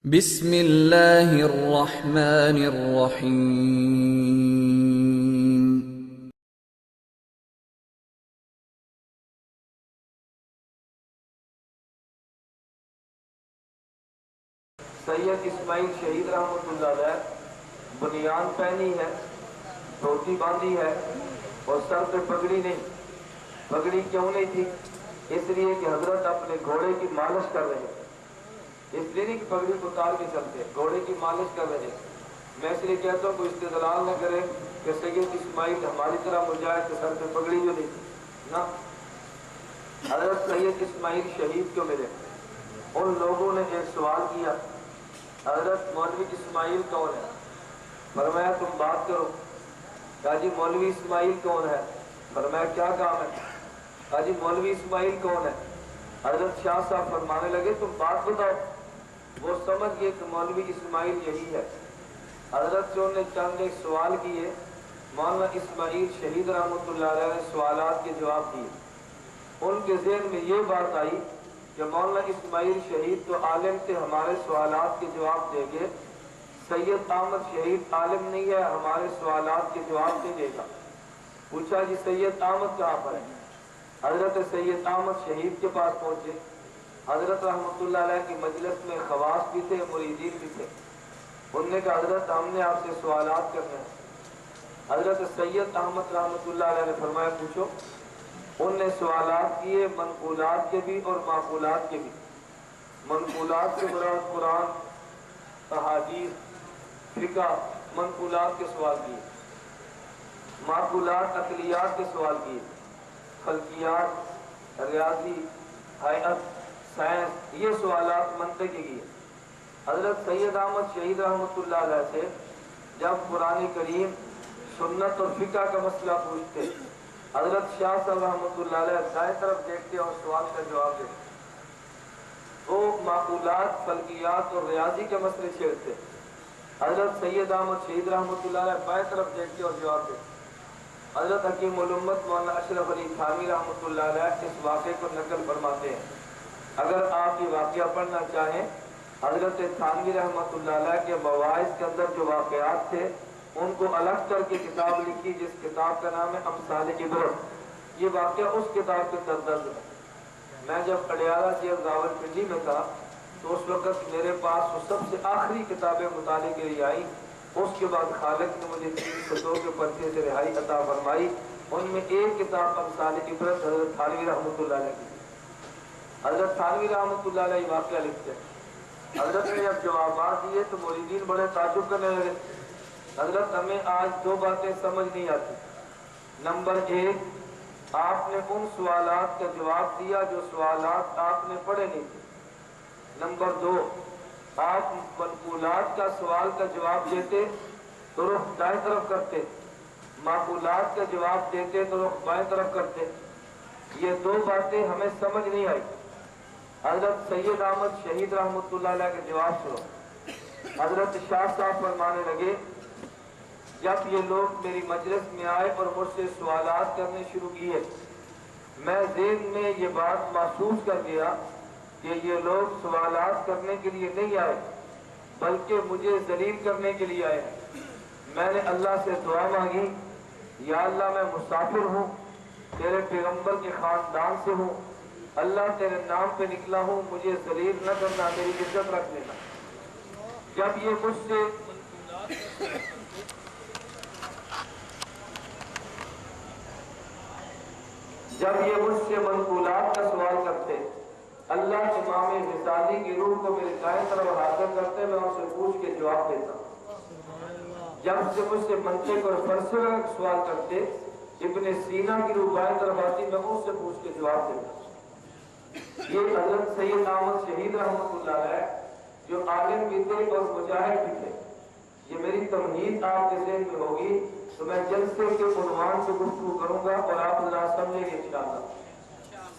بسم اللہ الرحمن الرحیم۔ سید اسماعیل شہید رحمۃ اللہ علیہ بنیان پہنی ہے، دھوتی باندھی ہے اور سر پہ پگڑی نہیں۔ پگڑی کیوں نہیں تھی؟ اس لیے کہ حضرت اپنے گھوڑے کی مالش کر رہے تھے، اس لیے نہیں کہ پگڑی کو اتار کے چلتے، گھوڑے کی مالش کر رہے تھے۔ میں اس لیے کہتا ہوں کوئی استدلال نہ کرے کہ سید اسماعیل ہماری طرح مجاہد کے سر پہ پگڑی جو نہیں تھی، نہ۔ حضرت سید اسماعیل شہید کیوں ملے؟ ان لوگوں نے ایک سوال کیا، حضرت مولوی اسماعیل کون ہے؟ فرمایا تم بات کرو۔ کہا جی مولوی اسماعیل کون ہے؟ فرمایا کیا کام ہے؟ کہا جی مولوی اسماعیل کون ہے؟ حضرت شاہ صاحب فرمانے لگے تم بات بتاؤ۔ وہ سمجھ گئے کہ مولوی اسماعیل یہی ہے۔ حضرت سے انہوں نے چند ایک سوال کیے، مولانا اسماعیل شہید رحمۃ اللہ علیہ نے سوالات کے جواب دیے۔ ان کے ذہن میں یہ بات آئی کہ مولانا اسماعیل شہید تو عالم تھے، ہمارے سوالات کے جواب دیں گے۔ سید احمد شہید عالم نہیں ہے، ہمارے سوالات کے جواب نہیں دے گا۔ پوچھا جی سید احمد کہاں پر ہے؟ حضرت سید احمد شہید کے پاس پہنچے۔ حضرت رحمۃ اللہ علیہ کی مجلس میں خواص بھی تھے، مریدین بھی تھے۔ انہوں نے کہا حضرت ہم نے آپ سے سوالات کرنے ہیں۔ حضرت سید احمد رحمۃ اللہ علیہ نے فرمایا پوچھو۔ ان نے سوالات کیے، منقولات کے بھی اور معقولات کے بھی۔ منقولات کے مراد قرآن، احادیث، فقہ، منقولات کے سوال کیے۔ معقولات عقلیات کے سوال کیے، فلکیات، ریاضی، ہیئت، سائنس، یہ سوالات منطق کے کیے۔ حضرت سید احمد شہید رحمۃ اللہ علیہ سے جب قرآن کریم، سنت اور فقہ کا مسئلہ پوچھتے، حضرت شاہ صاحب رحمۃ اللہ علیہ دائیں طرف دیکھتے اور سوال کا جواب دیتے۔ وہ معقولات، فلکیات اور ریاضی کے مسئلے چھیڑتے۔ حضرت سید احمد شہید رحمۃ اللہ علیہ بائیں طرف دیکھتے اور جواب دیتے۔ حضرت حکیم الامت مولانا اشرف علی تھانوی رحمۃ اللہ علیہ اس واقعے کو نقل فرماتے ہیں۔ اگر آپ یہ واقعہ پڑھنا چاہیں، حضرت تھانوی رحمۃ اللہ علیہ کے مواعظ کے اندر جو واقعات تھے ان کو الگ کر کے کتاب لکھی، جس کتاب کا نام ہے امثال عبرت۔ یہ واقعہ اس کتاب کے اندر درج ہے۔ میں جب اڈیالہ جیل راولپنڈی میں تھا تو اس وقت میرے پاس وہ سب سے آخری کتابیں مطالعے کے لیے آئی۔ اس کے بعد خالق نے مجھے 302 کے پرچے سے رہائی عطا فرمائی۔ ان میں ایک کتاب امثال عبرت حضرت تھانوی رحمۃ اللہ علیہ کی۔ حضرت تھانوی رحمۃ اللہ علیہ واقعہ لکھتے ہیں، حضرت نے جب جوابات دیے تو مریدین بڑے تعجب کرنے لگے۔ حضرت ہمیں آج دو باتیں سمجھ نہیں آتی۔ نمبر ایک، آپ نے ان سوالات کا جواب دیا جو سوالات آپ نے پڑھے نہیں تھے۔ نمبر دو، آپ منقولات کا سوال کا جواب دیتے تو رخ دائیں طرف کرتے، معقولات کا جواب دیتے تو رخ بائیں طرف کرتے۔ یہ دو باتیں ہمیں سمجھ نہیں آئی۔ حضرت سید احمد شہید رحمۃ اللہ علیہ کے جواب سنو۔ حضرت شاہ صاحب فرمانے لگے جب یہ لوگ میری مجلس میں آئے اور مجھ سے سوالات کرنے شروع کیے، میں ذہن میں یہ بات محسوس کر گیا کہ یہ لوگ سوالات کرنے کے لیے نہیں آئے بلکہ مجھے ذلیل کرنے کے لیے آئے۔ میں نے اللہ سے دعا مانگی، یا اللہ میں مسافر ہوں، تیرے پیغمبر کے خاندان سے ہوں، اللہ تیرے نام پہ نکلا ہوں، مجھے ذلیل نہ کرنا، میری عزت رکھ لینا۔ جب یہ مجھ سے منقولات کا سوال کرتے، اللہ امام غزالی کی روح کو میرے دائیں طرف حاضر کرتے، میں ان سے پوچھ کے جواب دیتا۔ جب سے مجھ سے منطق اور فلسفے کا سوال کرتے، ابن سینا کی روح بائیں طرف آتی، میں ان سے پوچھ کے جواب دیتا۔ یہ حضرت سید احمد شہید رحمۃ اللہ علیہ جو عالم بھی تھے اور مجاہد بھی تھے۔ یہ میری تمہید آپ کے ذہن میں ہوگی تو میں جلسے کے عنوان سے گفتگو کروں گا اور آپ ذرا سمجھیں گے انشاءاللہ۔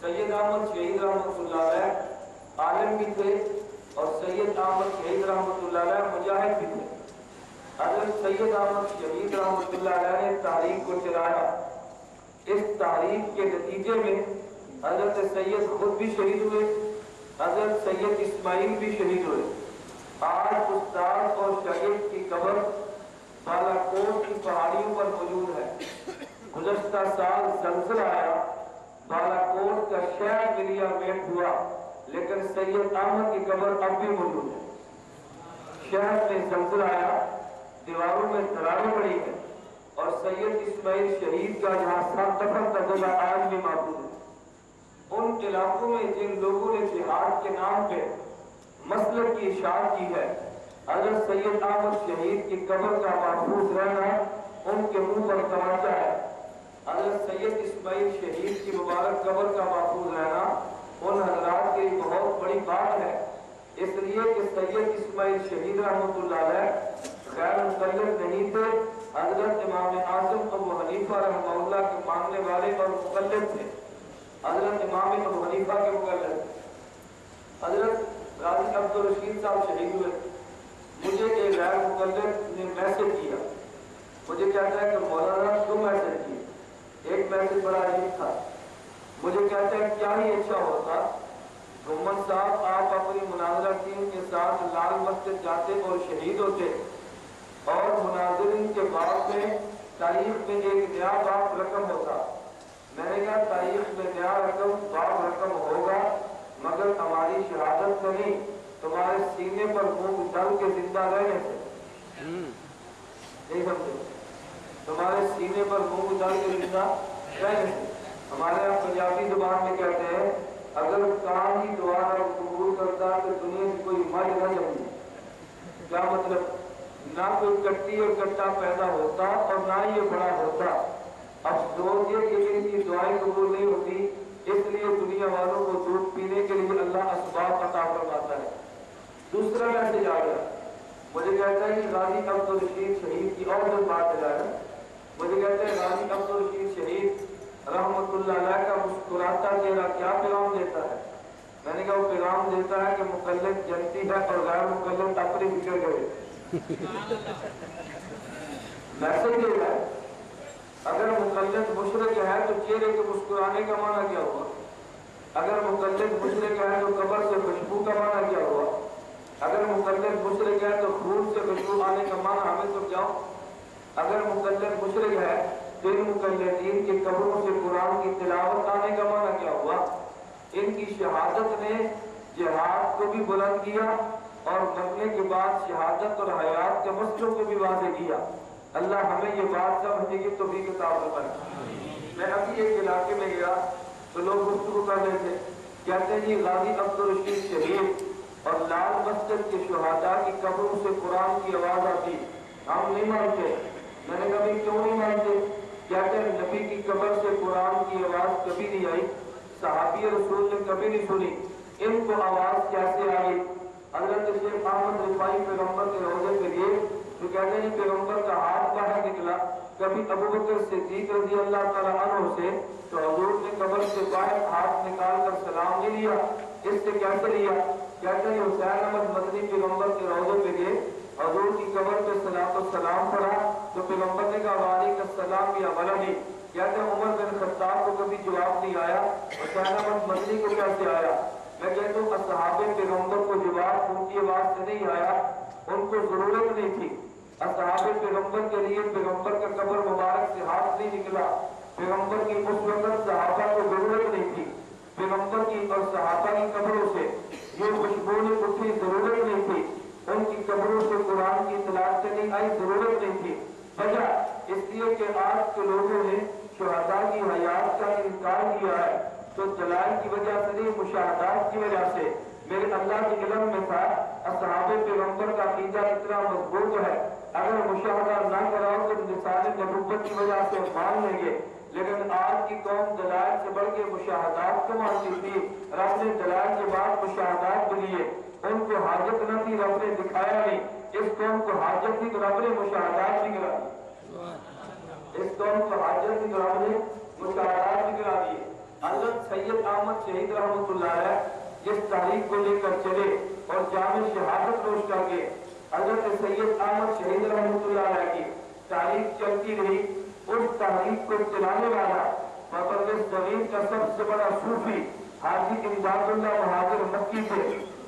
سید احمد شہید رحمۃ اللہ علیہ عالم بھی تھے اور سید احمد شہید رحمۃ اللہ علیہ مجاہد بھی تھے۔ حضرت سید احمد شہید رحمۃ اللہ علیہ نے تحریک کو چلایا۔ اس تحریک کے نتیجے میں حضرت سید خود بھی شہید ہوئے، حضرت سید اسماعیل بھی شہید ہوئے۔ قبر بالاکوٹ کی پہاڑیوں پر موجود ہے۔ گزشتہ سال زلزلہ آیا، بالاکوٹ کا شہر ملیا میٹ ہوا، لیکن سید احمد کی قبر اب بھی موجود ہے۔ شہر میں زلزلہ آیا، دیواروں میں دراریں پڑی ہیں، اور سید اسماعیل شہید کا جہاں سر دفن کا جگہ آج بھی موجود ہے۔ ان علاقوں میں جن لوگوں نے جہاد کے نام پہ مسلک کی اشاعت کی ہے، حضرت سید احمد شہید کی قبر کا محفوظ رہنا ان کے منہ پر تماچا ہے۔ حضرت سید اسماعیل شہید کی مبارک قبر کا محفوظ رہنا ان حضرات کے لیے بہت بڑی بات ہے، اس لیے کہ سید اسماعیل شہید رحمۃ اللہ علیہ غیر مقلد نہیں تھے، حضرت امام اعظم ابو حنیفہ رحمہ اللہ کے ماننے والے اور مقلد تھے۔ حضرت امام ابو حنیفہ کے مقلد حضرت غازی عبدالرشید صاحب شہید ہوئے۔ مجھے ایک غیر مقلد نے میسج کیا، مجھے کہتا ہے کہ مولانا تم میسج کیے، ایک میسج بڑا عجیب تھا، مجھے کہتا ہے کیا ہی اچھا ہوتا محمد صاحب آپ اپنی مناظرہ ٹیم کے ساتھ لال مسجد جاتے اور شہید ہوتے، اور مناظرین کے بعد میں تاریخ میں ایک نیا باب رقم ہوتا۔ میں نے کہا تاریخ میں نیا باب رقم ہوگا، مگر ہماری شہادت سے نہیں، تمہارے سینے پر منہ ڈال کے زندہ رہنے سے۔ نہیں سمجھے؟ تمہارے سینے پر منہ ڈال کے زندہ رہنے سے۔ ہمارے یہاں پنجابی زبان میں کہتے ہیں اگر کام ہی دوبارہ قبول کرتا تو دنیا کی کوئی مر نہ جمتی۔ کیا مطلب؟ نہ کوئی کٹی اور کٹا پیدا ہوتا اور نہ یہ بڑا ہوتا۔ افسوس یہ کہ ان کی دعائیں قبول نہیں ہوتی، اس لیے دنیا والوں کو دودھ پینے کے لیے اللہ اسباب عطا فرماتا ہے۔ دوسرا میسج آ گیا، مجھے کہتا ہے کہ غازی عبدالرشید شہید کی اور جو بات ہے، مجھے کہتے ہیں غازی عبدالرشید شہید رحمۃ اللہ علیہ کا مسکراتا چہرہ کیا پیغام دیتا ہے؟ میں نے کہا وہ پیغام دیتا ہے کہ مقلد جنتی ہے اور غیر مقلد اپنی فکر کرے۔ میسج یہ ہے اگر مقلد مشرک ہے تو چہرے کے مسکرانے کا معنی کیا ہوا؟ اگر مقلد مشرک ہے تو قبر سے خوشبو کا معنی کیا ہوا؟ اگر مقلد مشرک ہے تو خون سے خوشبو آنے کا معنی ہمیں سمجھاؤ۔ اگر مقلد مشرک ہے تو ان مقلدین کی قبروں سے قرآن کی تلاوت آنے کا معنی کیا ہوا؟ ان کی شہادت نے جہاد کو بھی بلند کیا اور مرنے کے بعد شہادت اور حیات کے مسئلوں کو بھی واضح کیا۔ اللہ ہمیں یہ بات سمجھنے کی توفیق عطا فرمائے۔ میں ابھی ایک علاقے میں گیا تو لوگ گفتگو کر رہے تھے، کہتے ہیں جی غازی عبدالرشید شہید اور لال مسجد کے شہداء کی قبروں سے قرآن کی آواز آتی، ہم نہیں مانتے۔ میں نے کبھی کیوں نہیں مانتے؟ کہتے ہیں نبی کی قبر سے قرآن کی آواز کبھی نہیں آئی، صحابی رسول نے کبھی نہیں سنی، ان کو آواز کیسے آئی؟ حضرت شیخ احمد رفاعی پیغمبر کے روضے پہ گئے تو کہتے ہیں پیغمبر کا ہاتھ باہر نکلا، کبھی ابوبکر صدیق رضی اللہ تعالیٰ عنہ سے، تو حضور نے قبر سے باہر ہاتھ نکال کر سلام نہیں لیا۔ اس سے کیسے لیا؟ کہتے ہیں حسین احمد مدنی پیغمبر کے روضے پہ گئے، حضور کی قبر پہ سلام پڑھا تو پیغمبر نے کہا وعلیکم السلام یا ولدی۔ کہتے ہیں عمر بن خطاب کو کبھی جواب نہیں آیا، حسین احمد مدنی کو کیسے آیا؟ میں کہتا ہوں اصحاب پیغمبر کو جواب ان کی آواز سے نہیں آیا، ان کو ضرورت نہیں تھی۔ اصحاب پیغمبر کے لیے پیغمبر کا قبر مبارک سے ہاتھ نہیں نکلا، پیغمبر کی اس وقت صحابہ کو ضرورت نہیں تھی، پیغمبر کی اور صحابہ کی قبروں سے یہ خوشبو اٹھی ضرورت نہیں تھی، ان کی قبروں سے قرآن کی تلاوت نہیں آئی ضرورت نہیں تھی۔ وجہ اس لیے کہ آج کے لوگوں نے شہداء کی حیات کا انکار کیا ہے، تو دلائل کی وجہ سے نہیں، مشاہدات کی وجہ سے۔ میرے اللہ کے علم میں تھا اصحاب پیغمبر کا عقیدہ اتنا مضبوط ہے، اگر مشاہدہ نہ کراؤ تو نثار نبوت کی وجہ سے مان لیں گے، لیکن آج کی قوم دلائل سے بڑھ کے مشاہدات کو مانتی تھی۔ رب نے دلائل کے بعد مشاہدات دیے، ان کو حاجت نہ تھی، رب نے دکھایا نہیں۔ اس قوم کو حاجت تھی تو رب نے مشاہدات بھی کرا دی، اس قوم کو حاجت تھی تو رب نے مشاہدات بھی کرا دیے۔ حضرت سید احمد شہید رحمۃ اللہ علیہ جس تحریک کو لے کر چلے اور جامع شہادت نوش کر کے حضرت سید احمد شہید رحمۃ اللہ علیہ کی تحریک چلتی رہی، اس تحریک کو چلانے والا مبرز زمین کا سب سے بڑا صوفی حاجی امداد اللہ مہاجر مکی تھے۔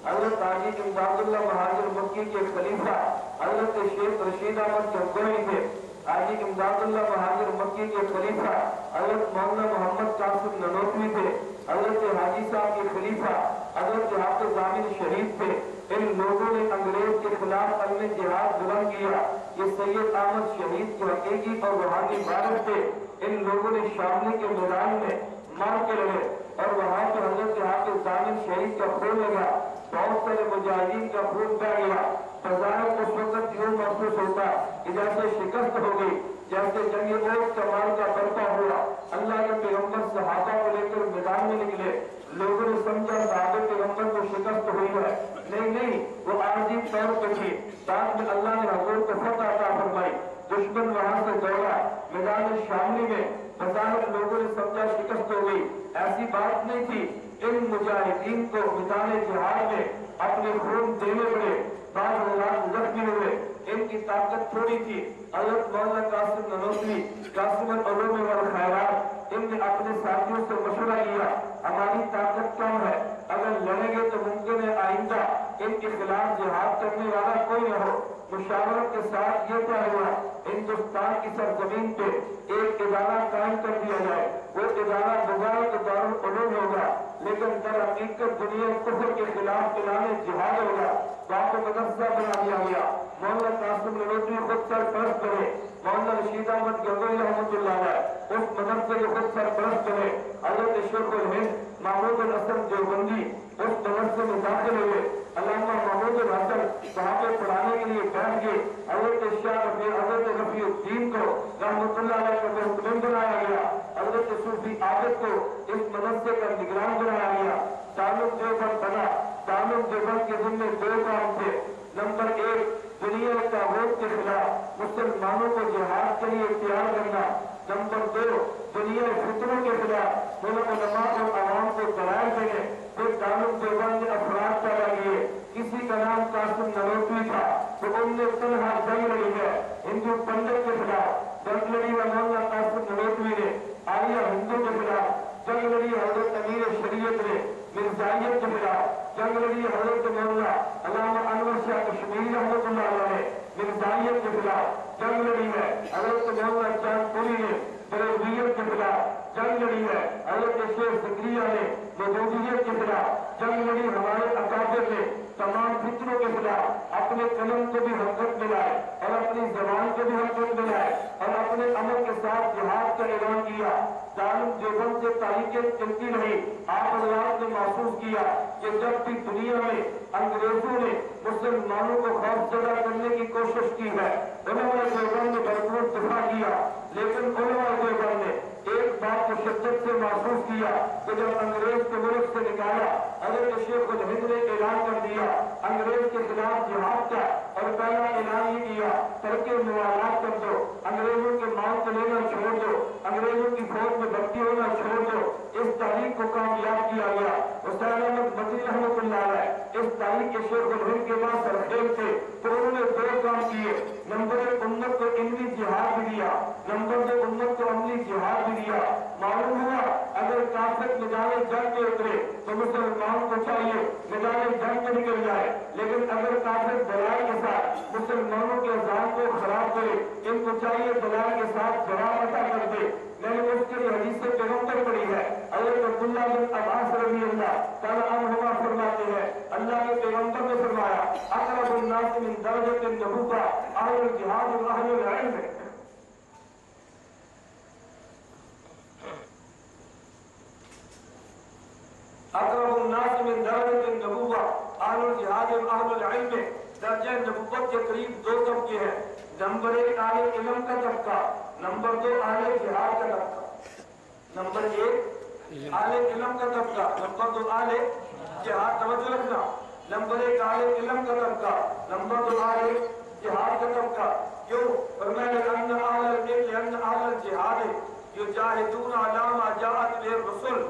حضرت حاجی امداد اللہ مہاجر مکی کے خلیفہ حضرت شیخ رشید احمد گنگوئی تھے۔ حاجی امداد اللہ مہاجر مکی کے خلیفہ حضرت مولانا محمد قاسم ننوتوی تھے۔ حضرت حاجی صاحب کے خلیفہ حضرت حافظ عامر شہید تھے۔ ان لوگوں نے انگریز کے خلاف عمل جہاد بلند کیا۔ یہ سید احمد شہید کے حقیقی اور روحانی وارث تھے۔ ان لوگوں نے شاملی کے میدان میں مار کے لڑے اور وہاں پہ حضرت حافظ عامر شہید کا خون لگا، بہت سارے مجاہدین کا خون بہ گیا۔ بظاہر اس وقت یوں محسوس ہوتا کہ جیسے شکست ہو گئی، جیسے جنگ عہد کا معرکہ برپا ہوا۔ اللہ کے پیغمبر صحابہ کو لے کر میدان میں نکلے، لوگوں نے سمجھا صحابہ پیغمبر کو شکست ہوئی ہے، نہیں وہ عارضی طور پہ تھی۔ بعد میں اللہ نے حضور کو فتح عطا فرمائی، دشمن وہاں سے دوڑا میدان شاملی میں، بظاہر لوگوں نے سمجھا شکست ہو گئی، ایسی بات نہیں تھی۔ ان مجاہدین کو میدان جہاد میں اپنے خون دینے پڑے، بعض حضرات زخمی ہوئے، ان کی طاقت تھوڑی تھی۔ حضرت مولانا قاسم ننوتوی قاسم العلوم والخیرات، ان نے اپنے ساتھیوں سے مشورہ کیا، ہماری طاقت کم ہے، اگر لڑیں گے تو ممکن ہے آئندہ ان کے خلاف جہاد کرنے والا کوئی نہ ہو۔ مشاورت کے ساتھ یہ طے ہوا ہندوستان کی سرزمین پہ ایک ادارہ قائم کر دیا جائے، وہ ادارہ بظاہر تو دارالعلوم ہوگا لیکن در حقیقت دنیا کفر کے خلاف چلانے جہاد ہوگا۔ وہاں کو مدرسہ بنا دیا گیا، مولانا قاسم ننوتوی خود سرپرست بنے، مولانا رشید احمد گنگوئی رحمۃ اللہ علیہ اس مدرسے کے خود سرپرست بنے۔ حضرت شیخ الہند محمود الحسن دیوبندی اس مدرسے میں داخل ہوئے، علامہ محمود الحسن وہاں پہ پڑھانے کے لیے بیٹھ گئے۔ حضرت رفیع الدین کو رحمۃ اللہ علیہ کا پریزیڈنٹ بنایا گیا، حضرت صوفی عابد کو اس مدرسے کا نگران بنایا گیا۔ تعلق دیوبند بنا، تعلق دیوبند کے ذمہ دو کام تھے، نمبر ایک دنیا طاغوت کے خلاف مسلمانوں کو جہاد کے لیے تیار کرنا، نمبر دو دنیا فتنوں کے خلاف علماء اور عوام کو دلائل دینے۔ پھر تعلق دیوبند نے افراد پیدا کیے، کسی کا نام قاسم ننوتوی تھا تو ان نے تنہا جنگ لڑی ہے ہندو پنڈت کے خلاف، جنگ لڑی ہے مولانا قاسم ننوتوی نے، آریہ ہندو کے خلاف جنگ لڑی حضرت امیر شریعت نے، مرزائیت کے خلاف جنگ لڑی حضرت مولانا علامہ انور شاہ کشمیری رحمۃ اللہ علیہ نے، مرزائیت کے خلاف جنگ لڑی ہے حضرت مولانا چاند پوری نے، بریلویت کے خلاف جنگ لڑی ہے حضرت شیخ زکریا نے، مودودیت کے خلاف جنگ لڑی ہمارے اکابر نے۔ تمام فتنوں کے خلاف اپنے قلم کو بھی حرکت میں لائے اور اپنی زبان کو بھی حرکت میں لائے اور اپنے عمل کے ساتھ جہاد کا اعلان کیا۔ تعلق دیوبند سے تاریخیں چلتی رہی، آپ حضرات نے محسوس کیا کہ جب بھی دنیا میں انگریزوں نے مسلمانوں کو خوف زدہ کرنے کی کوشش کی ہے، علماء دیوبند نے بھرپور دفاع کیا، لیکن علماء دیوبند نے ایک بات کو شدت سے محسوس کیا کہ جب انگریز کو ملک سے نکالا، حضرت شیخ الہند نے اعلان کر دیا انگریز کے خلاف جہاد کا، اور پہلا اعلان یہ کیا ترک موالات کر دو، انگریزوں کے مال کو لینا چھوڑ دو، انگریزوں کی فوج میں بھرتی ہونا چھوڑ دو۔ اس تاریخ کو کامیاب کیا گیا۔ حسین احمد مدنی رحمۃ اللہ علیہ اس تاریخ کے شیخ الہند کے بعد سرخیل تھے تو انہوں نے دو کام کیے، نمبر ایک امت کو علمی جہاد بھی دیا، نمبر دو امت کو عملی جہاد بھی دیا۔ معلوم ہوا اگر کافر میدان جنگ میں اترے تو مسلمان کو چاہیے میدان جنگ میں نکل جائے، لیکن اگر کافر دلائل کے ساتھ مسلمانوں کے اذان کو خراب کرے، ان کو چاہیے دلائل کے ساتھ جواب عطا کر دے۔ میں نے اس کے لیے حدیث پیغمبر پڑھی ہے، حضرت عبداللہ بن عباس رضی اللہ تعالیٰ عنہما فرماتے ہیں اللہ کے پیغمبر نے فرمایا اقرب الناس من درجۃ النبوۃ اہل الجہاد و اہل العلم۔ اقرب الناس من درجۃ النبوۃ اہل الجہاد و اہل العلم۔ درجہ نبوت کے قریب دو طبقے ہیں، نمبر ایک اہل علم کا طبقہ، نمبر دو اہل جہاد کا طبقہ۔ نمبر ایک اہل علم کا طبقہ، نمبر دو اہل جہاد، توجہ رکھنا، نمبر ایک اہل علم کا طبقہ، نمبر دو اہل جہاد کا طبقہ۔ کیوں؟ فرمایا لأن اہل العلم لأن اہل الجہاد یجاہدون علی ما جاءت به الرسل۔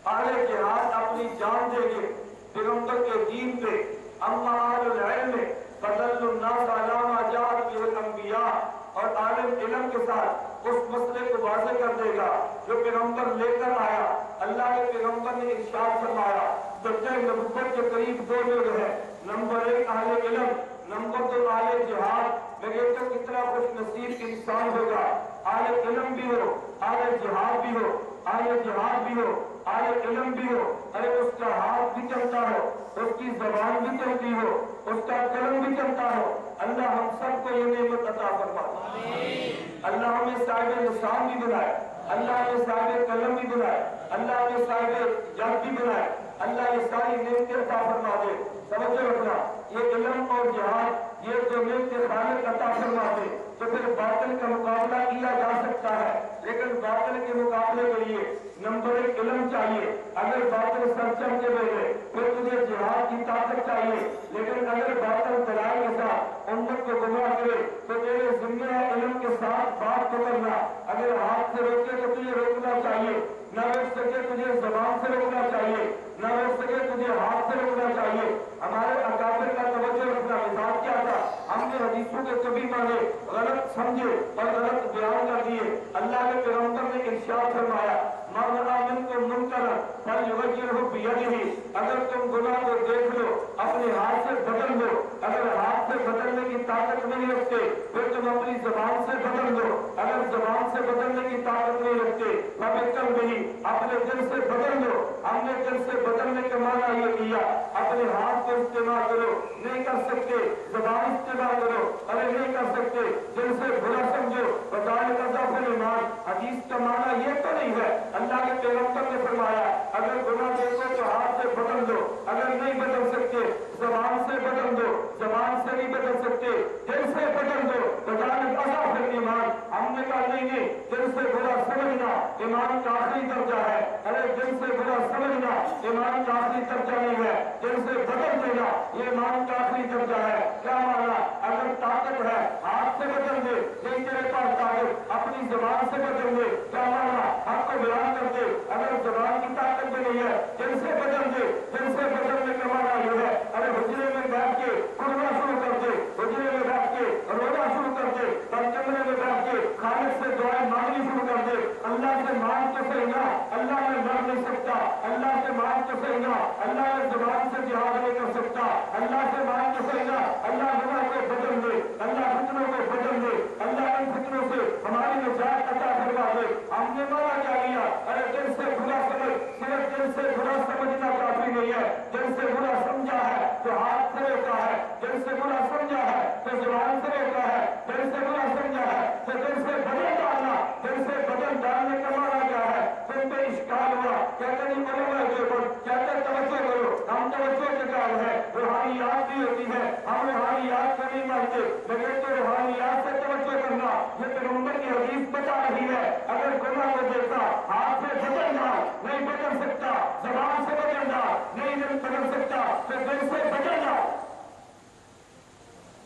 اہل جہاد اپنی جان دیں گے پیغمبر کے دین پہ، اما اہل العلم فضل الناس علی ما جاءت به الانبیاء، اور عالم علم کے ساتھ اس مسئلے کو واضح کر دے گا جو پیغمبر لے کر آیا۔ اللہ کے پیغمبر نے ارشاد فرمایا تو کیا نبوت کے قریب دو لوگ ہیں، نمبر 1 اہل علم، نمبر 2 اہل جہاد۔ میں کہتا ہوں کتنا خوش نصیب انسان ہوگا، اہل علم بھی ہو، اہل جہاد بھی ہو، اہل جہاد بھی ہو، اہل علم بھی ہو، ارے اس کا ہاتھ بھی چلتا ہو، اس کی زبان بھی چلتی ہو، اس کا قلم بھی چلتا ہو۔ اللہ ہم سب کو یہ نعمت عطا فرمائے، اللہ ہمیں صاحب لسان بھی بنائے، اللہ ہمیں صاحب قلم بھی بنائے، اللہ ہمیں صاحب یاد بھی بنائے، اللہ یہ ساری نعمتیں عطا فرما دے۔ سمجھے رکھنا، یہ علم اور جہاد یہ جو نعمتیں خالق عطا فرما دے تو پھر باطل کا مقابلہ کیا جا سکتا ہے، لیکن باطل کے مقابلے کے لیے نمبر 1 علم چاہیے۔ اگر باطل سر چڑھ کے بیٹھے پھر تجھے جہاد کی طاقت چاہیے، لیکن اگر باطل دلائل کے ساتھ امت کو گمراہ کرے تو تیرے ذمہ ہے علم کے ساتھ بات پکڑنا۔ اگر ہاتھ سے روکے تو تجھے روکنا چاہیے، نہ روک سکے تجھے زبان سے روکنا چاہیے، نہ روک سکے تجھے ہاتھ سے روکنا چاہیے۔ ہمارے اکابر کا توجہ رکھنا، مزاج کیا تھا، ہم نے حدیثوں کے کبھی مانے غلط سمجھے اور غلط بیان کر دیے۔ اللہ کے پیغمبر نے ارشاد فرمایا من رأى منکم منکرا فلیغیرہ بیدہ، اگر تم گناہ کو دیکھ لو اپنے ہاتھ سے بدل لو، اگر ہاتھ سے بدلنے کی طاقت نہیں رکھتے پھر تم اپنی زبان سے بدل لو، اگر زبان سے بدلنے کی طاقت نہیں رکھتے فبقلبہ، اپنے دل سے بدل لو۔ ہم نے دل سے بدلنے کا معنی یہ کیا اپنے ہاتھ کو استعمال کرو، نہیں کر سکتے زبان استعمال کرو، ارے نہیں کر سکتے دل سے برا سمجھو، بذالک ضعف الایمان۔ حدیث کا معنی یہ تو نہیں ہے، اللہ کے پیغمبر نے فرمایا اگر گناہ دیکھو تو ہاتھ سے بدل دو، اگر نہیں بدل سکتے زبان سے بدل دو، زبان سے نہیں بدل سکتے دل سے بدل دو، بذالک ضعف الایمان۔ ہم نے کہا نہیں، دل سے برا سمجھنا ایمان کا آخری درجہ ہے، ارے دل سے برا سمجھنا ایمان کا آخری درجہ نہیں ہے، دل سے بدل دینا یہ ایمان کا آخری درجہ ہے۔ کیا مانا، اگر طاقت ہے ہاتھ سے بدل دے، نہیں تیرے پاس طاقت اپنی زبان سے بدل دے، کیا مانا حق کو بیان کر دے، اگر زبان کی طاقت بھی نہیں ہے دل سے بدل دے، دل سے بدلنے کا مانا یہ ہے ارے حجرے میں بیٹھ کے پڑھنا شروع کر دے، حجرے میں بیٹھ کے رونا شروع کر دے، اور کمرے میں بیٹھ کے خالق سے دعائیں مانگنی شروع کر دے۔ اللہ سے مانگ تو صحیح نا، اللہ میں مر نہیں سکتا، اللہ سے مانگ تو صحیح نا، اللہ میں زبان سے جہاد نہیں کر سکتا، اللہ سے مانگ تو صحیح نا، اللہ گناہ کو بدل دے، اللہ فتنوں کو بدل دے، اللہ ان فتنوں سے ہماری نجات عطا فرما دے۔ ہم نے مانا کیا لیا، ارے دل سے برا سمجھ، صرف دل سے برا سمجھنا کافی نہیں ہے، دل سے برا سمجھا ہے تو ہاتھ سے روکا ہے، دل سے برا سمجھا ہے تو زبان سے روکا ہے، دل سے برا سمجھا ہے تو دل سے بدل ڈالنا، دل سے بدل ڈالنے کا مانا کیا ہے۔ تم پہ اشکال ہوا، کہتے نہیں علماء دیوبند کہتے توجہ کرو، ہم توجہ کے کام ہے، روحانیات بھی ہوتی ہے، ہم روحانیات کو نہیں مانتے، لیکن تو روحانیات سے توجہ کرنا یہ پیغمبر کی حدیث بتا رہی ہے۔ اگر گناہ کو دیکھا ہاتھ سے بدل ڈال، نہیں بدل سکتا زبان سے بدل ڈال، نہیں بدل سکتا تو دل سے بدل ڈال۔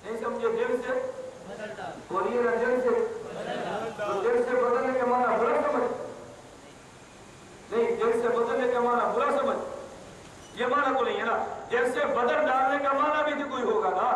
نہیں سمجھے، دل سے بولیے نا، دل سے، تو دل سے بدلنے کا معنی برا سمجھ نہیں، دل سے بدلنے کا معنی برا سمجھ یہ معنی کو نہیں ہے نا، دل سے بدل ڈالنے کا معنی بھی تو کوئی ہوگا نا،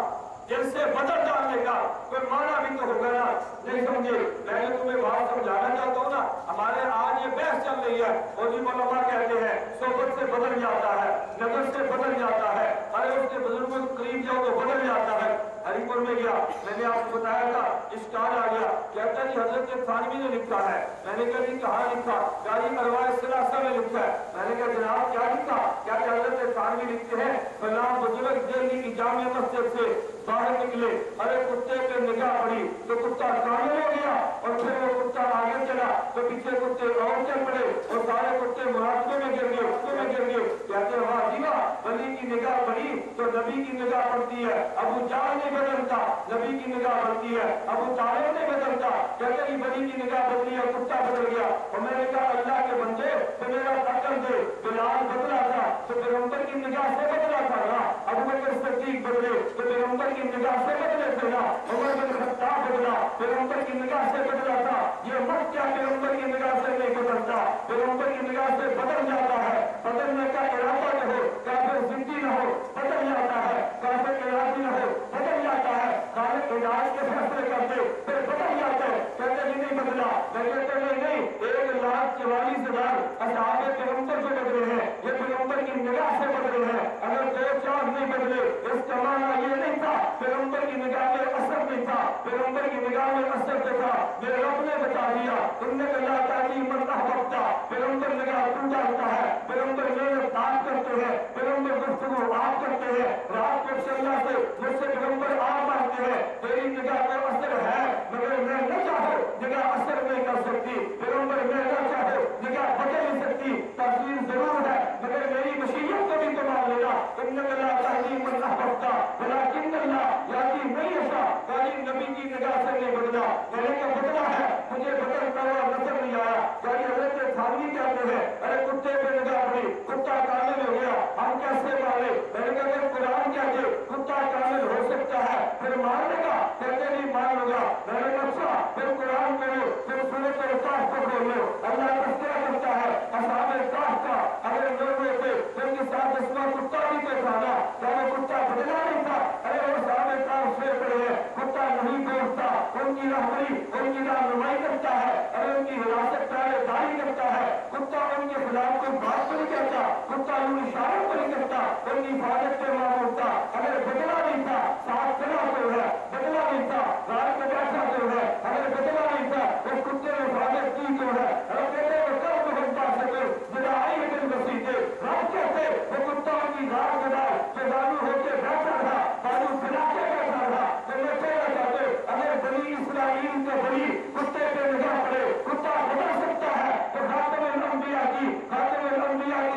دل سے بدل ڈالنے کا کوئی معنی بھی تو ہوگا نا۔ نہیں سمجھے، میں نے تمہیں بات سمجھانا چاہتا ہوں نا، ہمارے آج یہ بحث چل رہی ہے، اور علماء کہتے ہیں صحبت سے بدل جاتا ہے، نظر سے بدل جاتا ہے، ارے اس کے بزرگوں کے قریب جاؤ تو بدل جاتا ہے۔ ہری پور میں گیا، میں نے آپ کو بتایا تھا، اشکال آ گیا، کہتا جی حضرت تھانوی نے لکھا ہے، میں نے کہا جی کہاں لکھا، کہا جی ارواح ثلاثہ میں لکھا ہے، میں نے کہا جناب کیا لکھا، کیا حضرت تھانوی لکھتے ہیں فلاں بزرگ دہلی کی جامع مسجد سے باہر نکلے، ارے کتے پہ نگاہ پڑی تو کتا کامل ہو گیا، اور پھر وہ کتا آگے چلا تو پیچھے کتے اور چل پڑے اور سارے کتے مراقبے میں گر گئے، اس میں گر گئے۔ کہتے ہیں واہ جی واہ، ولی کی نگاہ پڑی تو نبی کی نگاہ پڑتی ہے، ابو جہل نہیں بدلتا، نبی کی نگاہ پڑتی ہے، ابو طالب نہیں بدلتا، کہتے ہیں ولی کی نگاہ بدلی ہے، کتا بدل گیا۔ اور میں نے کہا اللہ کے بندے تو میرا عقل دے، بلال بدلا تھا تو پیغمبر کی نگاہ سے بدلا تھا نا، ابو بکر صدیق بدلے تو پیغمبر کی نگاہ سے بدلے تھے نا، عمر بن خطاب بدلا پیغمبر کی نگاہ سے بدلا تھا، یہ مت کیا پیغمبر کی نگاہ سے نہیں بدلتا، پیغمبر کی نگاہ سے بدل جاتا ہے، بدلنے کا ارادہ نہ ہو، کافر زندگی نہ ہو بدل جاتا ہے، کافر ارادی نہ ہو بدل جاتا ہے، خالق علاج کے فیصلے کرتے پھر بدل جاتا ہے۔ کہتے ہی نہیں بدلا، میں کہتے نہیں 1,44,000 اصحاب پیغمبر جو بدلے ہیں یہ پیغمبر کی نگاہ سے بدلے پیغمبر کی نگاہ میں اثر نہیں تھا، پیغمبر کی نگاہ میں اثر تو تھا، میرے رب نے بتا دیا انک لا تہدی من احببت، پیغمبر نگاہ تو ڈالتا ہے، پیغمبر محنت آپ کرتے ہیں، پیغمبر گفتگو آپ کرتے ہیں، رات کو چلنا سے مجھ سے پیغمبر آپ مانتے ہیں، تیری نگاہ میں اثر ہے مگر میں نہ چاہو نگاہ اثر نہیں کر سکتی، پیغمبر میں نہ چاہو نگاہ بدل نہیں سکتی، تصویر ضرور ہے مگر میری مشیت کو بھی کما لینا، انک لا تہدی من احببت ولکن اللہ یہدی من یشاء، یعنی نبی کی نگاہ سے نہیں بدلا، میں نے کہا بدلا ہے، مجھے بدلتا ہوا نظر نہیں آیا، یعنی حضرت تھانوی کہتے ہیں ارے کتے پہ نگاہ پڑی، کتا کامل ہو گیا، ہم کیسے مانے؟ میں نے کہا کہ قرآن کہتے کتا کامل ہو سکتا ہے پھر مان لے گا، کہتے نہیں مان لوں گا، میں نے کہا اچھا پھر قرآن پڑھو، پھر سورۃ الکہف کو کھول لو، اللہ تذکرہ کرتا ہے اصحاب کہف کا، اگر لوگ ہوتے تو ان کے ساتھ اسما کتا بھی تو تھا نا، کیا وہ کتا بدلا نہیں تھا؟ ارے وہ اصحاب کہف سے پڑے ہیں، کتا نہیں دوڑتا، ان کی رہبری ان کی رہنمائی کرتا ہے، ارے ان کی حراست پہلے داری کرتا ہے، کتا ان کے خلاف کوئی بات کو نہیں کہتا، کتا ان اشاروں کو نہیں کرتا، ان کی حفاظت پہ معمول ہوتا، اگر بدلا نہیں تھا ساتھ چلا تو ہے، بدلا نہیں تھا رات میں بیٹھا تو ہے، اگر بدلا نہیں تھا اس کتے نے حفاظت کی تو ہے، اگر کہتے وہ کب بنتا سکے جدا آئی ہے دن بسیتے، رات کہتے وہ کتا ان کی رات بدائے جو بازو ہو کے بیٹھا تھا، بازو بنا کے بیٹھا تھا، تو میں کہنا چاہتے اگر بنی اسرائیل کا بنی کتے پہ نگاہ پڑے، کتا بدل سکتا ہے تو خاتم الانبیاء کی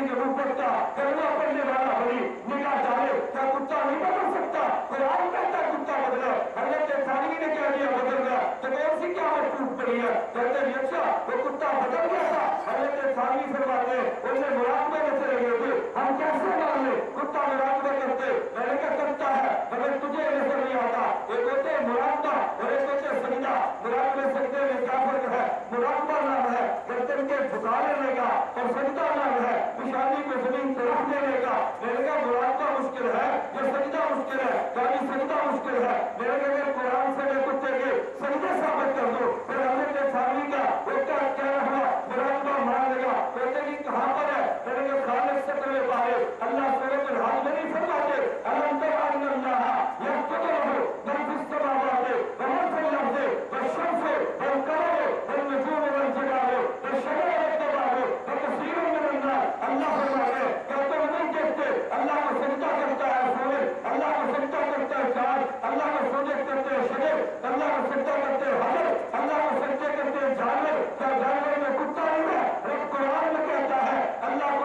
نبوت کا کلمہ پڑھنے والا بنی نگاہ ڈالے، کیا کتا نہیں بدل سکتا؟ قرآن کہتا ہے کتا بدلا، حضرت ثانوی نے کہہ دیا بدل گیا، تو کون سی قیامت ٹوٹ پڑی ہے؟ کہتے ہیں اچھا وہ کتا بدل گیا تھا، حضرت ثانوی فرماتے ہیں ان نے مراقبے میں چلے گئے تھے، ہم کیسے مان لیں کتا مراقبہ کرتے؟ میں نے کہا کرتا ہے مگر تجھے نظر نہیں آتا، ایک ہوتے ہیں مراقبہ اور ایک ہوتے ہیں سجدہ، مراقبے سجدے میں کیا فرق ہے؟ مراقبہ نام ہے گردن کے جھکا لینے کا اور سجدہ نام ہے پیشانی کو زمین پہ رکھ دینے کا، میں نے کہا مراقبہ مشکل ہے یا سجدہ مشکل ہے؟ یعنی سجدہ مشکل ہے، میں نے کہا قرآن سے میں کتے کے سجدے ثابت کر دو، پھر حضرت ثانوی کا وہ کیا ہوا مراقبہ مان لے گا، کہتے ہیں کہاں پر ہے؟ میں نے کہا خالق سے پہلے پائے اللہ سورۃ الحج میں نہیں فرماتے الم تر ان اللہ یسجد لہ من فی السماوات ومن فی الارض والشمس والقمر والنجوم والجبال والشجر والدواب وکثیر من الناس، اللہ فرماتے ہیں کیا تم نہیں دیکھتے اللہ کو سجدہ کرتا ہے سورج، اللہ کو سجدہ کرتا ہے چاند، اللہ کو سجدہ کرتے ہیں شجر، اللہ کو سجدہ کرتے ہیں حجر، اللہ کو سجدہ کرتے ہیں جانور، کیا جانور میں کتا نہیں ہے؟ رب قرآن میں کہتا ہے اللہ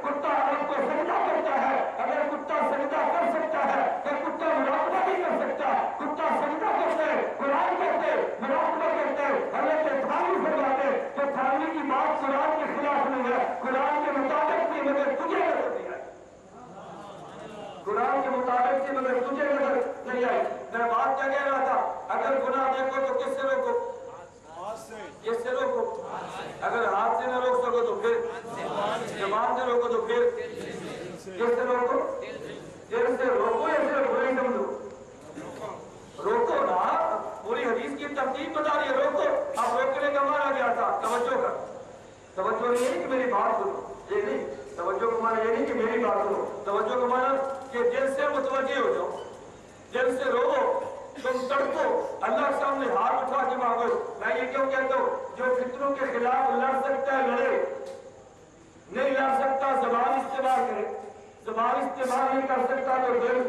کتا رب کو سجدہ کرتا ہے، اگر کتا سجدہ کر سکتا ہے تو کتا مراقبہ نہیں کر سکتا، کتا سجدہ کرتے ہیں قرآن کہتے مراقبہ کرتے ہیں، حضرت تھانوی فرماتے تو تھانوی کی بات قرآن کے خلاف نہیں ہے، قرآن کے مطابق تھی مگر تجھے نظر نہیں آئی، قرآن کے مطابق تھی مگر تجھے نظر نہیں آئی۔ میں بات کیا کہہ رہا تھا اگر گناہ دیکھو تو کس سے روکو؟ کس سے روکو؟ اگر ہاتھ سے نہ روک سکو تو پھر زبان سے روکو تو پھر کس سے روکو؟ دل سے روکو یا صرف برائی سمجھو؟ روکو نا، پوری حدیث کی ترتیب بتا رہی ہے روکو، اب روکنے کا مانا کیا تھا؟ توجہ کر، توجہ نہیں ہے کہ میری بات سنو، یہ نہیں توجہ کا مانا، یہ نہیں کہ میری بات سنو، توجہ کا مانا کہ دل سے متوجہ ہو جاؤ، دل سے رو، تم تڑپو، اللہ کے سامنے ہاتھ اٹھا کے مانگو۔ میں یہ کیوں کہتا ہوں جو فتنوں کے خلاف لڑ سکتا ہے لڑے، نہیں لڑ سکتا زبان استعمال کرے، زبان استعمال نہیں کر سکتا تو دل،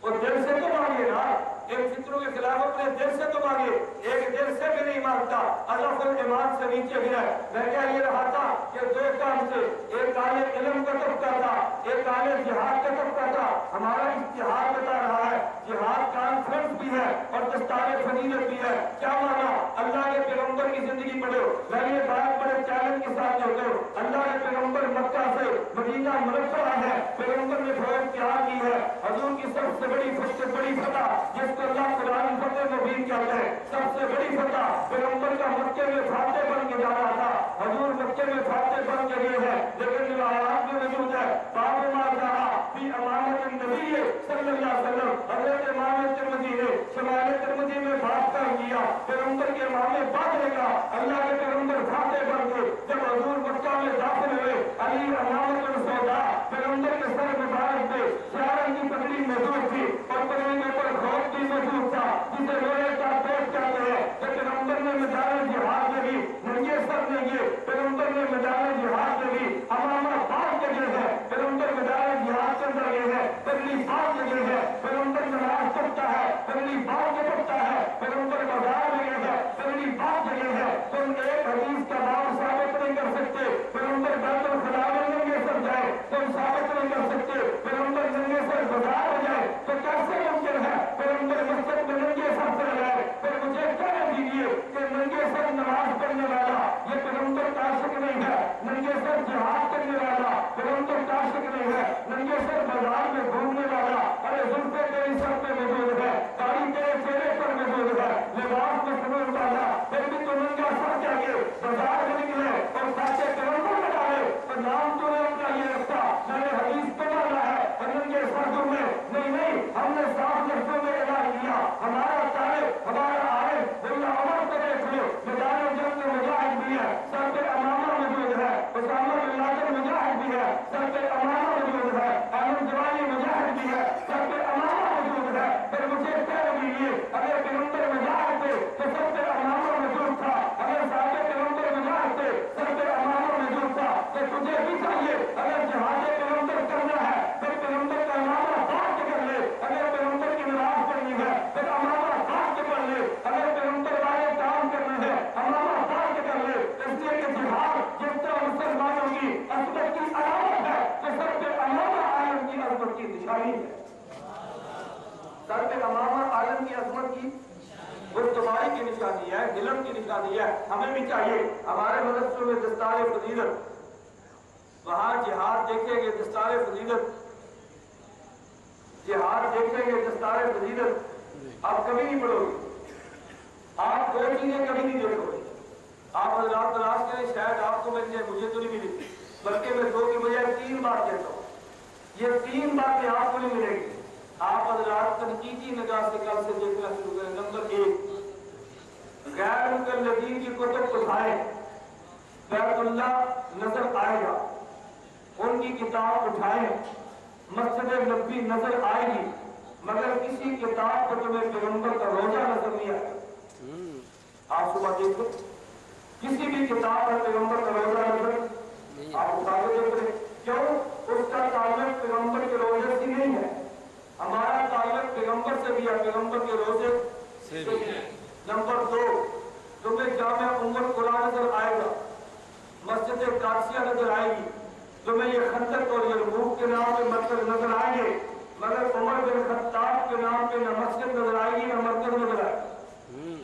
اور دل سے تو مانگے نا، ایک فتنوں کے خلاف اپنے دل سے تو مانگے، ایک دل سے بھی نہیں مانگتا، اضعف الایمان سے نیچے گرا ہے۔ میں کیا یہ رہا تھا کہ دو کام سے، ایک عالم علم کا طبقہ تھا، ایک عالم جہاد کا طبقہ تھا، ہمارا اشتہار بتا رہا ہے جہاد کانفرنس بھی ہے اور دستار فضیلت بھی ہے، کیا مانا؟ اللہ کے پیغمبر کی زندگی پڑھو، میں یہ بات بڑے چیلنج کے ساتھ ہوتا ہوں، اللہ کے پیغمبر مکہ سے مدینہ منورہ ہے، پیغمبر نے فوج تیار کی ہے، حضور کی سب سے بڑی فتح جس کو اللہ قرآن فتح مبین کہتا ہے، سب سے بڑی فتح پیغمبر کا مکے میں فاتح بن کے جا رہا تھا، حضور مکے میں فاتح بن کے گئے ہیں، لیکن روایات میں موجود ہے باب ما جاء فی امانت النبی صلی اللہ علیہ وسلم، حضرت امام ترمذی نے شمائل ترمذی میں بات کر دیا پیغمبر کے امامے باندھنے کا، اللہ کے پیغمبر فاتح بن کے جب حضور مکہ میں داخل ہوئے، علی امامت السوداء پیغمبر کے سر مبارک پہ 4 رنگ کی پگڑی موجود تھی اور سر پہ امامہ عالم کی عظمت کی گفتمانی کی نشانی ہے، علم کی نشانی ہے، ہمیں بھی چاہیے. ہمارے مدرسوں میں دستار فضیلت، وہاں جہاد دیکھیں گے دستار فضیلت، جہاد دیکھیں گے دستار فضیلت، آپ کبھی نہیں پڑھو گے. آپ دو چیزیں کبھی نہیں دیکھو گے. آپ حضرات تلاش کریں، شاید آپ کو مل جائے، مجھے تو نہیں ملی، بلکہ میں دو کی بجائے 3 بات کہتا ہوں. یہ 3 باتیں آپ کو نہیں ملیں گی. آپ حضرات تنقیدی نگاہ سے کل سے دیکھنا شروع کریں. نمبر 1، غیر مقلدین کی کتب اٹھائیں، بیت اللہ نظر آئے گا. ان کی کتاب اٹھائیں، مسجد نبوی نظر آئے گی، مگر کسی کتاب پر تمہیں پیغمبر کا روزہ نظر نہیں آئے گا. آپ صبح دیکھو کسی بھی کتاب پر پیغمبر کا روزہ نظر آپ اٹھا کے دیکھ رہے. کیوں؟ اس کا تعلق پیغمبر کے روزے سے نہیں ہے. ہمارا تعلق پیغمبر سے بھی ہے، پیغمبر کے روزے سے بھی. نمبر 2، تمہیں جامع ام القرآن نظر آئے گا، مسجد قادسیہ نظر آئے گی، تمہیں یہ خندق اور یرموک کے نام پہ مرکز نظر آئیں گے، مگر عمر بن خطاب کے نام پہ نہ مسجد نظر آئے گی نہ مرکز نظر آئے گی.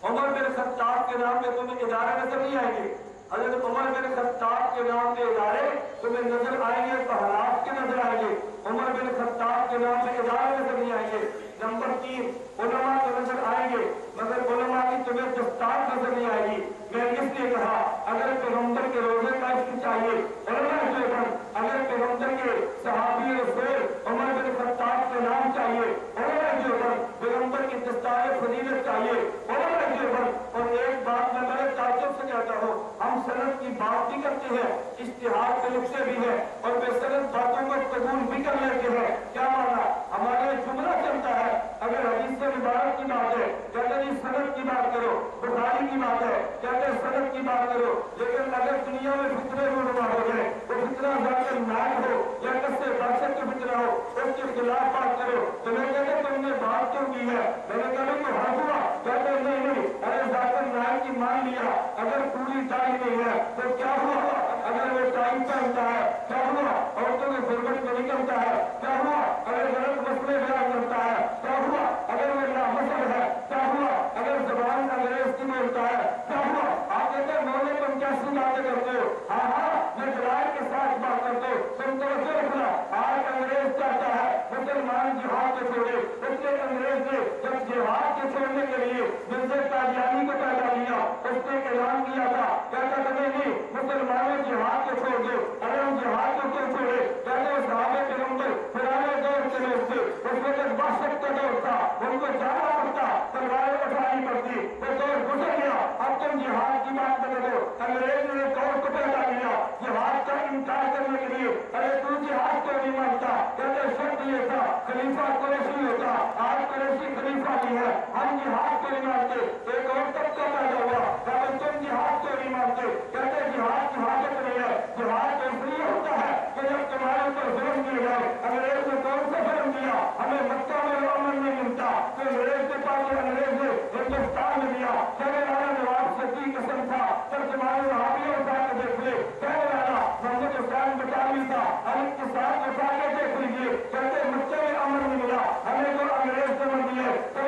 عمر بن خطاب کے نام پہ تمہیں ادارے نظر نہیں آئیں گے. حضرت عمر بن خطاب کے نام پہ ادارے تمہیں نظر آئیں گے، بہارات کے نظر آئیں گے. عمر بن خطاب کے نام پہ ادارے نظر نہیں آئیں گے. نمبر 3، علماء کے نظر آئیں گے، مگر علماء کی تمہیں دستار نظر نہیں آئے گی. میں اس لیے کہا اگر پیغمبر کے روزے کا عشق چاہیے، علماء جو اگر پیغمبر کے صحابی رسول عمر بن خطاب کا نام چاہیے، علماء جو پیغمبر کی دستار فضیلت چاہیے، علماء جو. اور ایک بات میں بڑے تعجب سے کہتا ہوں، ہم سند کی بات بھی کرتے ہیں، اشتہار کے نقصے بھی ہیں، اور بے سند باتوں کو قبول بھی کر لیتے ہیں. کیا مانا؟ ہمارے جملہ چلتا ہے، اگر حدیث سے مبارک کی بات ہے کہتے ہیں سند کی بات کرو، بخاری کی بات ہے کہتے ہیں سند کی بات کرو. لیکن اگر دنیا میں فتنے رونما ہو جائے، وہ فتنہ ذات نائب ہو یا کسے بادشاہ کی فتنہ ہو، اس کے خلاف بات کرو. تو میں کہتے ہیں تم نے بات کیوں کی ہے؟ میں نے کہا کہ حق ہوا. کہتے ہیں نہیں، ارے ذاکر نائب کی مان لیا، اگر پوری ٹائی نہیں ہے تو کیا ہوا؟ اگر وہ ٹائی پہنتا ہے کیا ہوا؟ عورتوں کے غربت میں نکلتا ہے کیا ہوا؟ اگر غلط مسئلے بیان کرتا ہے کیا ہوا؟ اگر وہ نامسل ہے کیا ہوا؟ اگر زبان انگریز کی بولتا ہے کیا ہوا؟ آپ کہتے ہیں مولے تم کیسی باتیں کرتے ہو؟ ہاں میں دلائل کے ساتھ بات کرتے ہو. تم توجہ رکھنا، آج انگریز چاہتا ہے مسلمان جہاد کو چھوڑے. اس لیے انگریز نے جب جہاد کے چھوڑنے کے لیے مرزا قادیانی کو پیدا کیا، اس نے اعلان کیا تھا، کہتا تھا نہیں مسلمانوں جہاد کو چھوڑ دو. ارے ہم جہاد کو کیوں چھوڑے؟ کہتے ہیں صحابہ پیغمبر پرانے دور کے لوگ تھے، اس وقت وحشت کا دور تھا، ان کو جانا پڑتا، تلواریں اٹھانی پڑتی، وہ دور گزر گیا. اب تم جہاد کی بات کر رہے ہو. انگریز نے دور کو پیدا کیا جہاد کا انکار کرنے کے لیے. ارے تو جہاد کو نہیں مانتا، کہتے شرط یہ تھا خلیفہ قریشی ہوتا، آج قریشی خلیفہ نہیں ہے، ہم جہاد کو نہیں مانتے. ایک اور طبقہ پیدا ہوا، کہتے تم جہاد کو نہیں مانتے، کہتے جہاد کی حاجت نہیں ہے. جہاد تو اس لیے ہوتا ہے کہ جب تمہارے اوپر ظلم کیا جائے. انگریز نے کون سا ظلم دیا؟ ہمیں مکہ میں امن نہیں ملتا تو انگریز کے پاس انگریز نے ہندوستان میں دیا. کہنے والا نواب صدیق قسم تھا، جب تمہارے وہابیوں اٹھا کے دیکھ لے. کہنے والا محمد حسین بٹالی تھا، ہم کے ساتھ اٹھا کے دیکھ لیجیے. کہتے مکہ میں امن نہیں ملا، ہمیں تو انگریز نے امن دیا. تو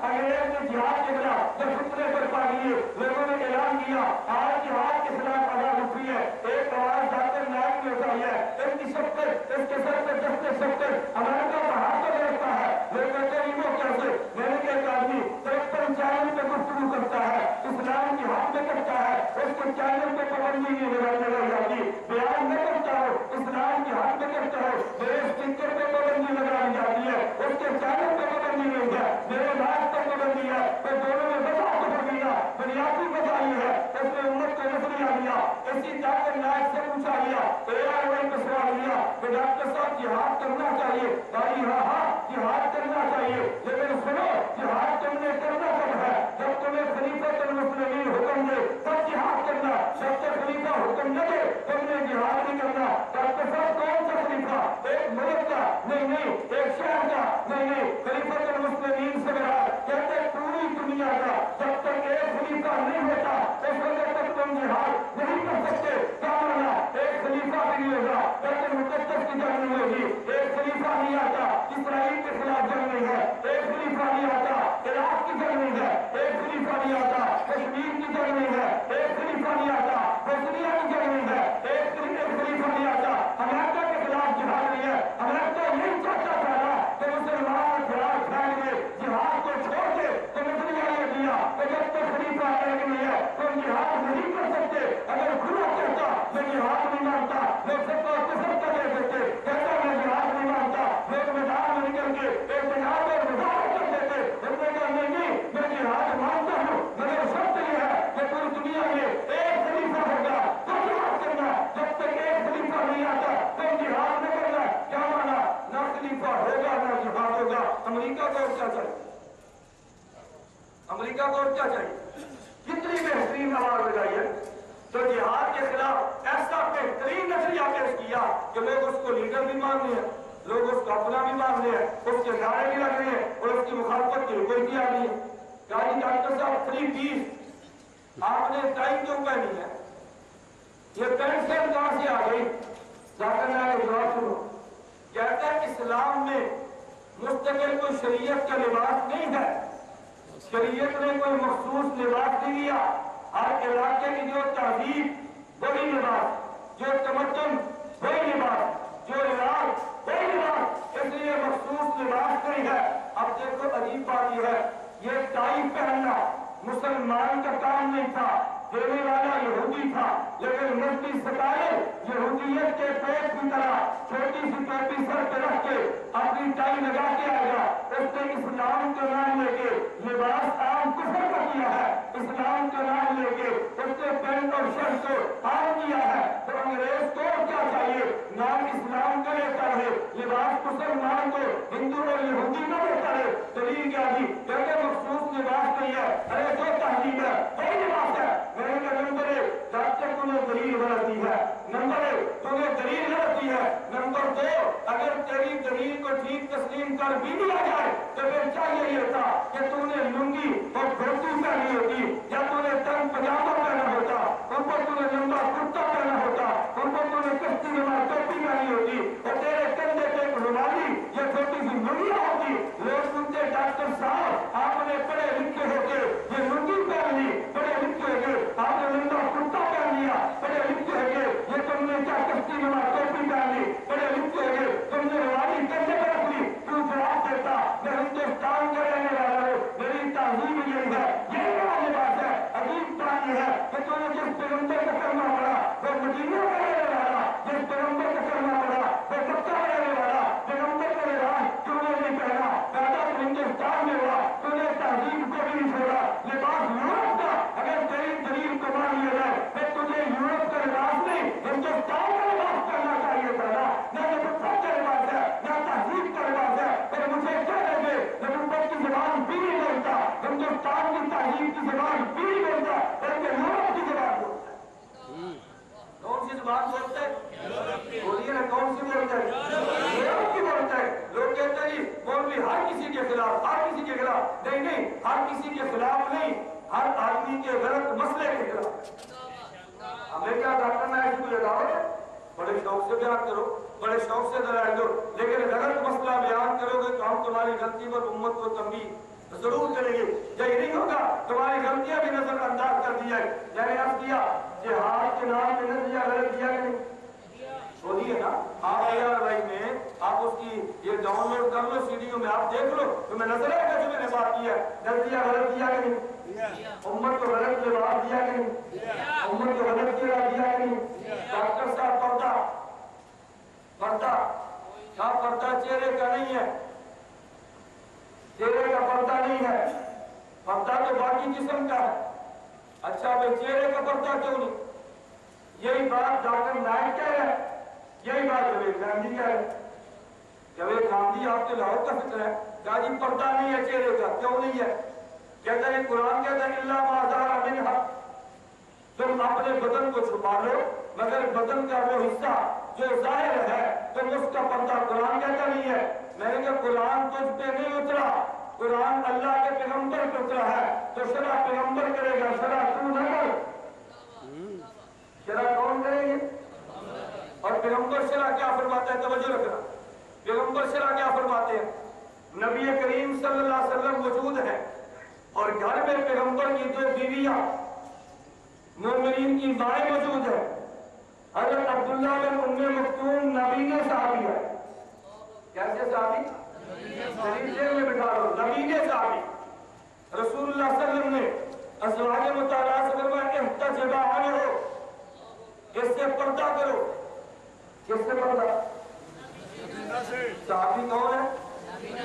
انگریز نے جہاد کے خلاف جب فتنے پر پا لیے، لوگوں نے اعلان کیا آج جہاد کے خلاف آواز اٹھی ہے. ایک آواز ذاکر نائب نے اٹھائی ہے، اس کی شفقت، اس کے سر پہ دستے شفقت امریکہ باہر تو رہتا ہے. لوگ کہتے ہیں وہ کیسے؟ میں نے ایک آدمی 53 چینل پہ گفتگو کرتا ہے، اسلام کی حق میں کرتا ہے، اس کے چینل پہ پابندی نہیں لگائی جاتی. بیان میں کرتا ہو اسلام کی حق میں کرتا ہو، میرے اسپیکر پہ پابندی لگائی جاتی ہے، اس کے چینل پہ پابندی نہیں ہے، میرے بات پہ پابندی ہے. تو دونوں میں وضع کو پڑ گیا، بنیادی وضع یہ ہے اس نے امت کو نظریہ دیا. اسی ذاکر نائب سے پوچھا گیا، ARY کو سوال دیا کہ ڈاکٹر صاحب جہاد کرنا چاہیے؟ بھائی ہاں جہاد کرنا چاہیے، لیکن سنو جہاد تم نے کرنا کب ہے؟ جب تمہیں خلیفۃ المسلمین حکم دے تب جہاد کرنا. جب تک خلیفہ حکم نہ دے تم نے جہاد نہیں کرنا. ڈاکٹر صاحب کون سا خلیفہ؟ ایک ملک کا نہیں، ایک شہر کا نہیں، خلیفۃ المسلمین سے مراد کہتے پوری دنیا کا. جب تک ایک خلیفہ نہیں ہوتا اس وقت تک تم جہاد نہیں کر سکتے. کیا مانا؟ ایک خلیفہ بھی نہیں ہوگا، کہتے مقدس کی جنگ نہیں ہوگی. ایک خلیفہ نہیں آتا اسرائیل کے خلاف کر کے احتجاج اور مظاہرہ کرتے تھے. انہوں نے کہا نہیں میں جہاد مانتا ہوں مگر شرط یہ ہے کہ پوری دنیا میں ایک خلیفہ ہوگا تو جہاد کرنا. جب تک ایک خلیفہ نہیں آتا تو جہاد نہ کرنا. کیا مانا؟ نہ خلیفہ ہوگا نہ جہاد ہوگا. امریکہ کو کیا چاہیے؟ امریکہ کو کیا چاہیے؟ کتنی بہترین آواز لگائی ہے. تو جہاد کے خلاف ایسا بہترین نظریہ پیش کیا کہ لوگ اس کو لیڈر بھی مان رہے ہیں, لوگ اس کو اپنا بھی مان رہے ہیں, اس کے نعرے بھی لگ رہے ہیں اور اس کی مخالفت کی کوئی کیا نہیں ہے. کہا جی ڈاکٹر صاحب 3 پیس آپ نے ٹائی کیوں پہنی ہے؟ یہ پینٹ شرٹ کہاں سے آ گئی؟ ڈاکٹر نے جواب سنو. کہتا ہے اسلام میں مستقل کوئی شریعت کا لباس نہیں ہے. شریعت نے کوئی مخصوص لباس نہیں دیا. ہر علاقے کی جو تہذیب وہی لباس, جو تمدن وہی لباس, جو رواج وہی لباس. اس لیے مخصوص لباس نہیں ہے. اب دیکھو عجیب بات یہ ہے, یہ ٹائی پہننا مسلمان کا کام نہیں تھا, دینے والا یہودی تھا. لیکن مفتی ستائے یہودیت کے پیٹ کی طرح چھوٹی سی ٹوپی سر پہ رکھ کے اپنی ٹائی لگا کے آئے گا. اس نے اسلام کا نام لے کے لباس عام کفر کا کیا ہے. اسلام کا نام لے کے اس نے پینٹ اور شرٹ کو عام کیا ہے. تو انگریز کو کیا چاہیے؟ نام اسلام کا لیتا رہے, لباس مسلمان کو ہندو اور یہودی کا لیتا رہے. دلیل کیا دی؟ کہتے مخصوص لباس نہیں ہے. ارے جو تہذیب ہے وہی لباس ہے. میرے کا نمبر 1 ڈاکٹر کو نے دلیل غلط دی ہے. نمبر 1 تو نے دلیل غلط دی ہے. نمبر 2 اگر تیری دلیل کو ٹھیک تسلیم کر بھی دیا جائے تو پھر چاہیے یہ تھا کہ تو نے لنگی اور دھوتی پہنی ہوتی, یا تو نے تنگ پجامہ پہنا ہوتا, اوپر تو نے لمبا کرتا پہنا ہوتا, اوپر تو نے کشتی نما ٹوپی پہنی ہوتی, اور تیرے کندھے پہ ایک رومالی یا چھوٹی سی لنگیا ہوتی. لوگ سنتے ڈاکٹر صاحب آپ نے پڑھے لکھے ہو کے یہ لنگی پہن لی, پڑھے لکھے ہو کے آپ نے لمبا کرتا پہن لیا, پڑھے لکھے ہو کے یہ تم نے کیا کشتی نما ٹوپی پہن لی, پڑھے لکھے ہو کے تم نے رومالی کندھے پہ رکھ لی. تو جواب دیتا میں ہندوستان کا رہنے والا ہوں, میری تہذیب یہی ہے, یہی میرا لباس ہے. عجیب بات یہ ہے کہ تو نے جس پیغمبر کا کرنا پڑا وہ مدینہ کا رہنے والا, جس پیغمبر کا کرنا پڑا وہ مکہ کا رہنے والا. پیغمبر کا لباس تو نے نہیں پہنا, پیدا تو ہندوستان میں ہوا, تو نے تہذیب کو بھی نہیں چھوڑا. لباس یورپ کا, اگر تیری دلیل کو مان لیا جائے پھر تجھے یورپ کا لباس نہیں ہندوستان کا لباس کرنا چاہیے تھا نا. نہ نبوت کا لباس ہے نہ تہذیب کا لباس ہے. پھر مجھے کیا لگے نبوت کی زبان بھی نہیں بولتا, ہندوستان کی تہذیب کی زبان بھی نہیں بولتا, بلکہ یورپ کی زبان بولتا ہے. کون سی زبان بولتا ہے؟ بولیے نا کون سی بولتا ہے؟ یورپ کی بولتا ہے. لوگ کہتے ہیں جی مولوی ہر کسی کے خلاف, ہر کسی کے خلاف. نہیں نہیں, ہر کسی کے خلاف نہیں, ہر آدمی کے غلط مسئلے کے خلاف. ہمیں کیا ڈاکٹر نے ایسی کوئی عدالت بڑے شوق سے بیان کرو, بڑے شوق سے دلائل دو, لیکن غلط مسئلہ بیان کرو گے تو ہم تمہاری غلطی پر امت کو تنبیہ ضرور کریں گے. یہ نہیں ہوگا تمہاری غلطیاں بھی نظر انداز کر دی جائے. میں نے عرض کیا جہاد کے نام پہ نظریہ غلط کیا کہ نہیں؟ بولیے نا. آپ ARY میں آپ اس کی یہ ڈاؤن لوڈ کر لو, سیڈیوں میں آپ دیکھ لو, تو میں نظر آئے گا جو میں نے بات کی ہے. نظریہ غلط کیا کہ نہیں؟ امت کو غلط جواب دیا کہ نہیں؟ امت کو غلط دیا کہ نہیں؟ ڈاکٹر صاحب پردہ پردہ چہرے کا نہیں ہے, چہرے کا پردہ نہیں ہے, پردہ تو باقی جسم کا ہے. اچھا بھائی چہرے کا پردہ کیوں نہیں؟ یہی بات ڈاکٹر نائک کہہ رہے ہیں, یہی بات جاوید گاندھی کہہ رہے ہیں. جاوید گاندھی آپ کے لاہور کا فکر ہے, کہا جی پردہ نہیں ہے چہرے کا. کیوں نہیں ہے؟ کہتا ہے قرآن کہتا ہے الا ما ظہر منھا, تم اپنے بدن کو چھپا لو مگر بدن کا وہ حصہ جو ظاہر ہے تم اس کا پردہ. قرآن کہتا نہیں ہے. میں نے کہا قرآن تجھ پہ نہیں اترا, قرآن اللہ کے پیغمبر پہ اترا ہے, تو شرع پیغمبر کرے گا, شرع تو نہ کر. شرع کون کرے گی؟ اور پیغمبر شرع کیا فرماتا ہے؟ توجہ رکھنا, پیغمبر شرع کیا فرماتے ہیں؟ نبی کریم صلی اللہ علیہ وسلم موجود ہیں اور گھر میں پیغمبر کی 2 بیویاں مومنین کی مائیں موجود ہیں. حضرت عبداللہ بن ام مکتوم نبینے صحابی ہے. کیسے صحابی؟ دلیل میں بٹھا لو, نبینے صحابی. رسول اللہ صلی اللہ علیہ وسلم نے ازواج مطہرات سے فرمایا احتجبا عنہ, اس سے پردہ کرو. کس سے پردہ؟ صحابی کون ہے؟